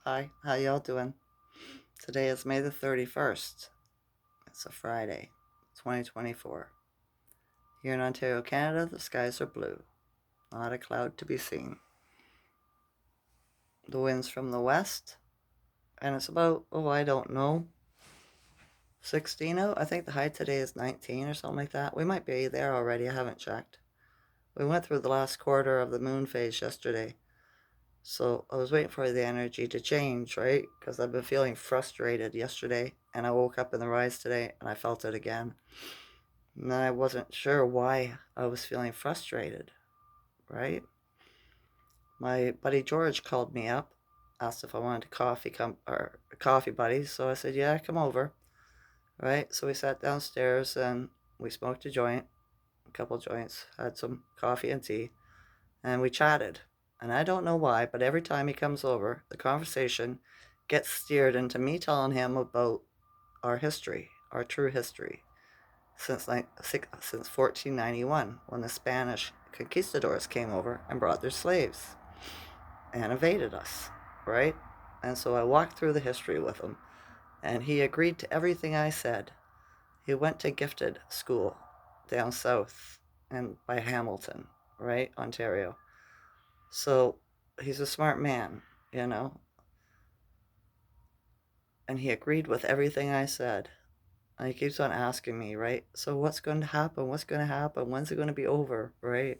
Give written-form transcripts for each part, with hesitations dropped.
Hi, how y'all doing? Today is May the 31st. It's a Friday, 2024. Here in Ontario, Canada, the skies are blue. Not a cloud to be seen. The wind's from the west, and it's about, I don't know, 16 out. I think the high today is 19 or something like that. We might be there already. I haven't checked. We went through the last quarter of the moon phase yesterday. So I was waiting for the energy to change, right? Because I've been feeling frustrated yesterday, and I woke up in the rise today and I felt it again. And I wasn't sure why I was feeling frustrated, right? My buddy George called me up, asked if I wanted a coffee buddy. So I said, yeah, come over, right? So we sat downstairs and we smoked a couple joints, had some coffee and tea, and we chatted. And I don't know why, but every time he comes over, the conversation gets steered into me telling him about our history, our true history, since 1491, when the Spanish conquistadors came over and brought their slaves and invaded us, right? And so I walked through the history with him, and he agreed to everything I said. He went to gifted school down south and by Hamilton, right? Ontario. So he's a smart man, you know, and he agreed with everything I said. And he keeps on asking me, right? So what's going to happen? What's going to happen? When's it going to be over, right?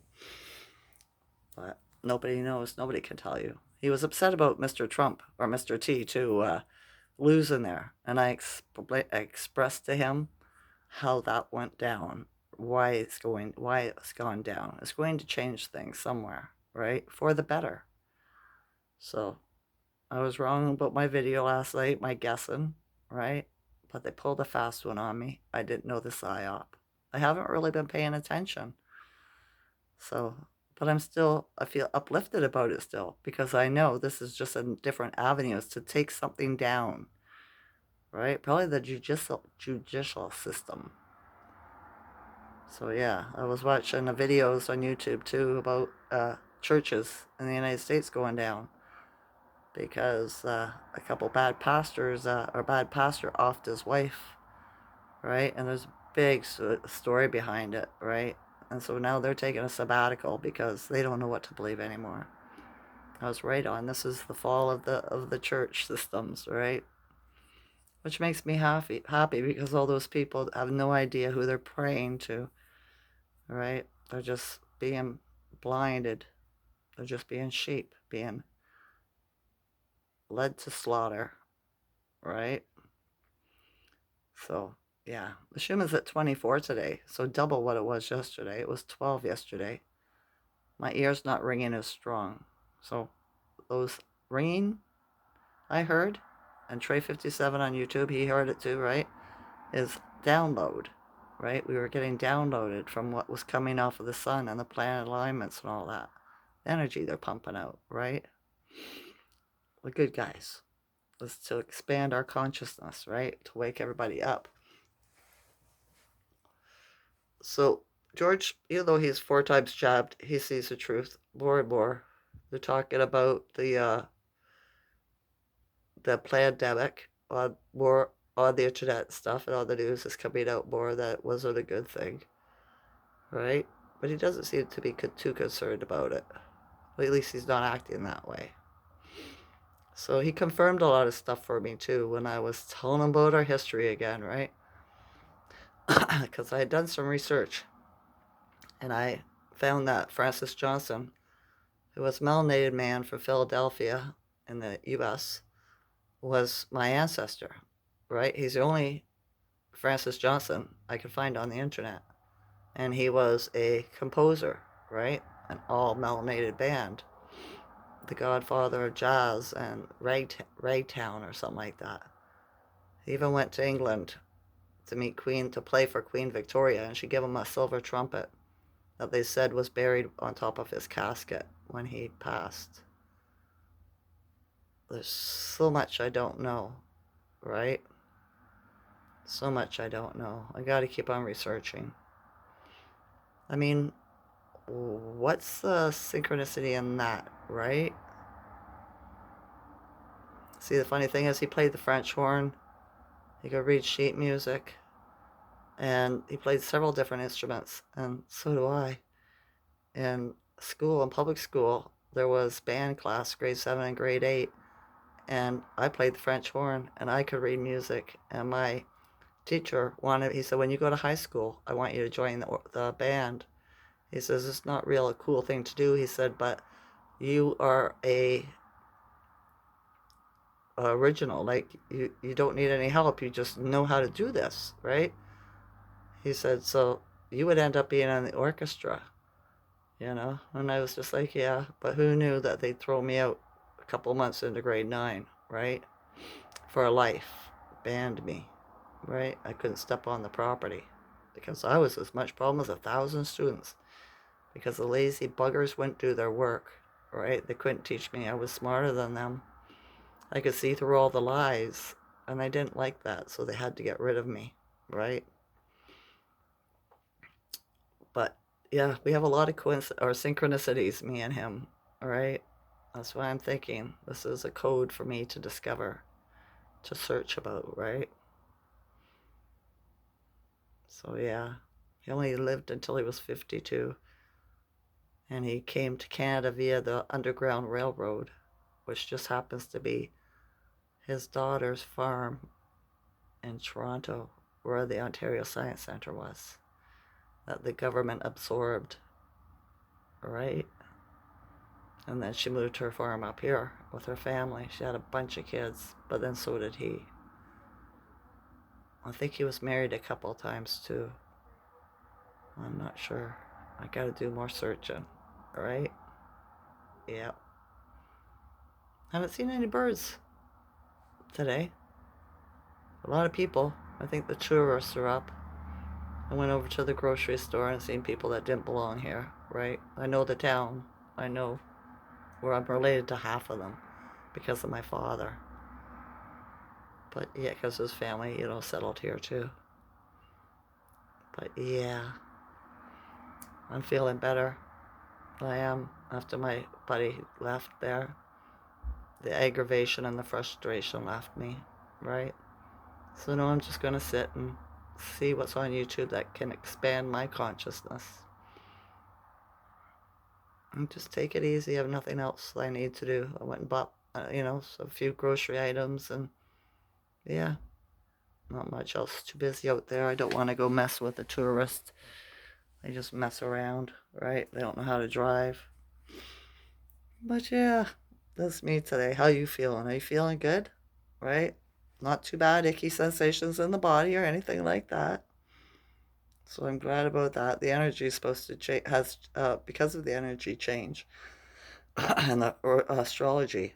But nobody knows. Nobody can tell you. He was upset about Mr. Trump or Mr. T too losing there, and I expressed to him how that went down, why it's gone down. It's going to change things somewhere, right, for the better. So I was wrong about my video last night, my guessing, right? But they pulled a fast one on me. I didn't know the psyop. I haven't really been paying attention. So, but I feel uplifted about it still because I know this is just a different avenues to take something down, right? Probably the judicial system. So yeah, I was watching the videos on YouTube too about churches in the United States going down because a couple bad pastors or bad pastor offed his wife, right? And there's a big story behind it, right? And so now they're taking a sabbatical because they don't know what to believe anymore. I was right on. This is the fall of the church systems, right? Which makes me happy because all those people have no idea who they're praying to, right? They're just being blinded. They're just being sheep, being led to slaughter, right? So yeah, the Schuman's at 24 today, so double what it was yesterday. It was 12 yesterday. My ear's not ringing as strong. So those ringing I heard, and Trey57 on YouTube, he heard it too, right? Is download, right? We were getting downloaded from what was coming off of the sun and the planet alignments and all that. The energy they're pumping out, right? The good guys. Was to expand our consciousness, right? To wake everybody up. So George, even though he's four times jabbed, he sees the truth more and more. They're talking about the pandemic on more on the internet and stuff, and on the news is coming out more that it wasn't a good thing, right? But he doesn't seem to be too concerned about it. Well, at least he's not acting that way. So he confirmed a lot of stuff for me too when I was telling him about our history again, right? Because I had done some research and I found that Francis Johnson, who was a melanated man from Philadelphia in the US, was my ancestor, right? He's the only Francis Johnson I could find on the internet. And he was a composer, right? An all melanated band, the godfather of jazz and ragtown or something like that. He even went to England to meet Queen, to play for Queen Victoria, and she gave him a silver trumpet that they said was buried on top of his casket when he passed. There's so much I don't know, right? So much I don't know. I gotta keep on researching. I mean, what's the synchronicity in that, right? See, the funny thing is, he played the French horn, he could read sheet music, and he played several different instruments, and so do I. In school, in public school, there was band class, grade 7 and grade 8, and I played the French horn, and I could read music, and my teacher he said, when you go to high school, I want you to join the band. He says, it's not real a cool thing to do, he said, but you are a original, like you don't need any help, you just know how to do this, right? He said, so you would end up being in the orchestra, and I was just like, yeah, but who knew that they'd throw me out a couple months into grade 9, right? For life, banned me, right? I couldn't step on the property because I was as much problem as 1,000 students because the lazy buggers wouldn't do their work, right? They couldn't teach me. I was smarter than them. I could see through all the lies, and I didn't like that, so they had to get rid of me, right? But yeah, we have a lot of synchronicities, me and him, all right? That's why I'm thinking this is a code for me to discover, to search about, right? So yeah, he only lived until he was 52, and he came to Canada via the Underground Railroad, which just happens to be his daughter's farm in Toronto, where the Ontario Science Centre was, that the government absorbed, right? And then she moved her farm up here with her family. She had a bunch of kids, but then so did he. I think he was married a couple of times too. I'm not sure. I gotta do more searching, right? Yep. Haven't seen any birds today. A lot of people. I think the tourists are up. I went over to the grocery store and seen people that didn't belong here, right? I know the town. I know where I'm related to half of them because of my father. But yeah, because his family, settled here too. But yeah, I'm feeling better. I am after my buddy left there. The aggravation and the frustration left me, right? So now I'm just going to sit and see what's on YouTube that can expand my consciousness. And just take it easy. I have nothing else I need to do. I went and bought, a few grocery items, and yeah, not much else. Too busy out there. I don't want to go mess with the tourists. They just mess around, right? They don't know how to drive. But yeah, that's me today. How you feeling? Are you feeling good? Right? Not too bad icky sensations in the body or anything like that. So I'm glad about that. The energy is supposed to change, because of the energy change and the astrology.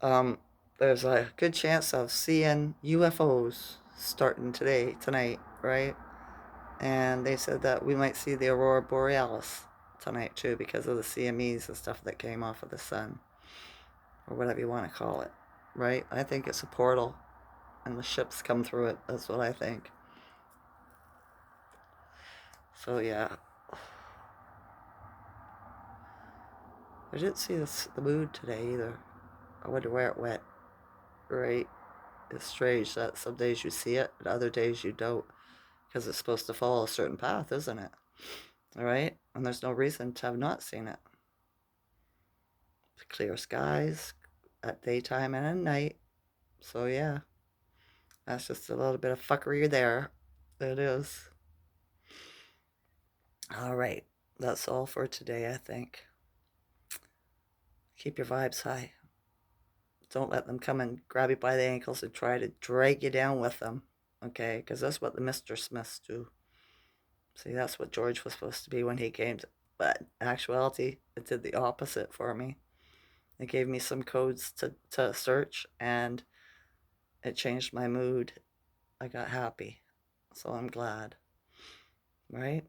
Um, there's a good chance of seeing UFOs starting tonight, right? And they said that we might see the aurora borealis tonight too because of the CMEs and stuff that came off of the sun, or whatever you want to call it, right? I think it's a portal, and the ships come through it. That's what I think. So yeah, I didn't see the moon today either. I wonder where it went. Right? It's strange that some days you see it and other days you don't, because it's supposed to follow a certain path, isn't it? All right, and there's no reason to have not seen it. Clear skies at daytime and at night. So yeah, that's just a little bit of fuckery there. It is. All right, that's all for today, I think. Keep your vibes high. Don't let them come and grab you by the ankles and try to drag you down with them, okay? Because that's what the Mr. Smiths do. See, that's what George was supposed to be when he came. But in actuality, it did the opposite for me. It gave me some codes to search, and it changed my mood. I got happy. So I'm glad. Right?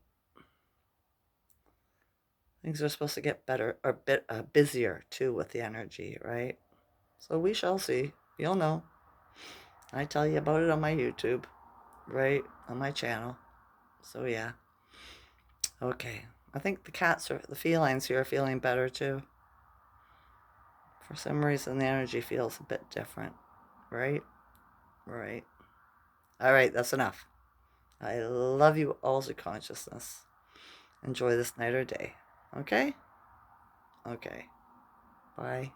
Things are supposed to get better, or a bit busier too with the energy, right? So we shall see. You'll know. I tell you about it on my YouTube, right? On my channel. So yeah. Okay. I think the felines here are feeling better too. For some reason, the energy feels a bit different, right? Right. All right, that's enough. I love you all's your consciousness. Enjoy this night or day. Okay? Okay. Bye.